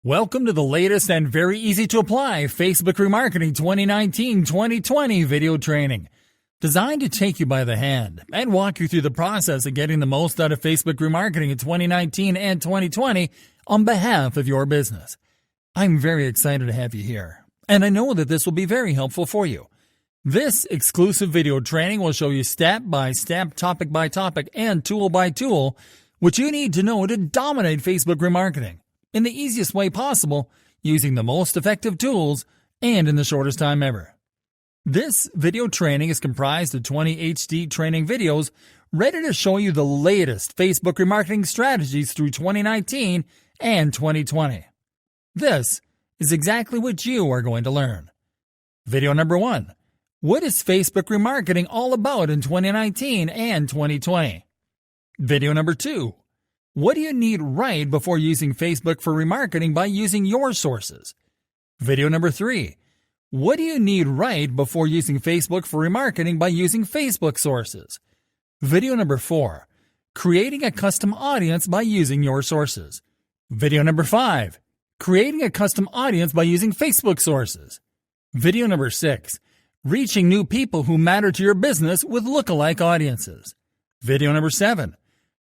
Welcome to the latest and very easy to apply Facebook Remarketing 2019-2020 video training, designed to take you by the hand and walk you through the process of getting the most out of Facebook Remarketing in 2019 and 2020 on behalf of your business. I'm very excited to have you here, and I know that this will be very helpful for you. This exclusive video training will show you step by step, topic by topic, and tool by tool what you need to know to dominate Facebook Remarketing in the easiest way possible, using the most effective tools and in the shortest time ever. This video training is comprised of 20 HD training videos ready to show you the latest Facebook remarketing strategies through 2019 and 2020. This is exactly what you are going to learn. Video number 1. What is Facebook remarketing all about in 2019 and 2020? Video number 2. What do you need right before using Facebook for remarketing by using your sources? Video number 3. What do you need right before using Facebook for remarketing by using Facebook sources? Video number 4. Creating a custom audience by using your sources. Video number 5. Creating a custom audience by using Facebook sources. Video number 6. Reaching new people who matter to your business with lookalike audiences. Video number 7.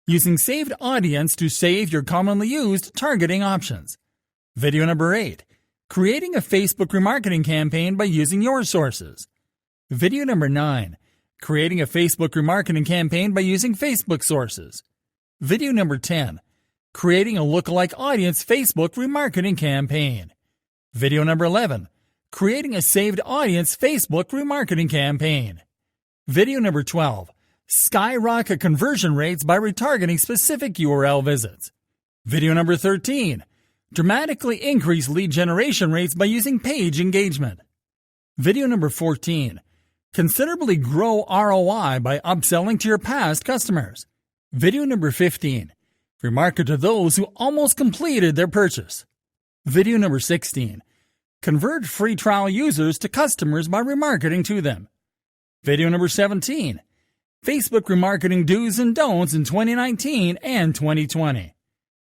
Using saved audience to save your commonly used targeting options. Video number 8. Creating a Facebook remarketing campaign by using your sources. Video number 9. Creating a Facebook remarketing campaign by using Facebook sources. Video number 10. Creating a lookalike audience Facebook remarketing campaign. Video number 11. Creating a saved audience Facebook remarketing campaign. Video number 12. Skyrocket conversion rates by retargeting specific URL visits. Video number 13. Dramatically increase lead generation rates by using page engagement. Video number 14. Considerably grow ROI by upselling to your past customers. Video number 15. Remarket to those who almost completed their purchase. Video number 16. Convert free trial users to customers by remarketing to them. Video number 17. Facebook remarketing do's and don'ts in 2019 and 2020.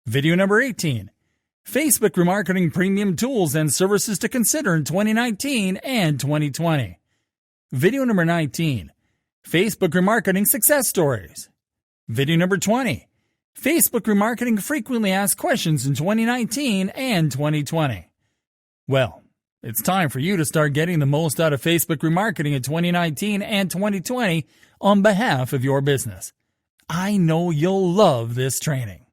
Video number 18. Facebook remarketing premium tools and services to consider in 2019 and 2020. Video number 19. Facebook remarketing success stories. Video number 20. Facebook remarketing frequently asked questions in 2019 and 2020. Well, it's time for you to start getting the most out of Facebook remarketing in 2019 and 2020 on behalf of your business. I know you'll love this training.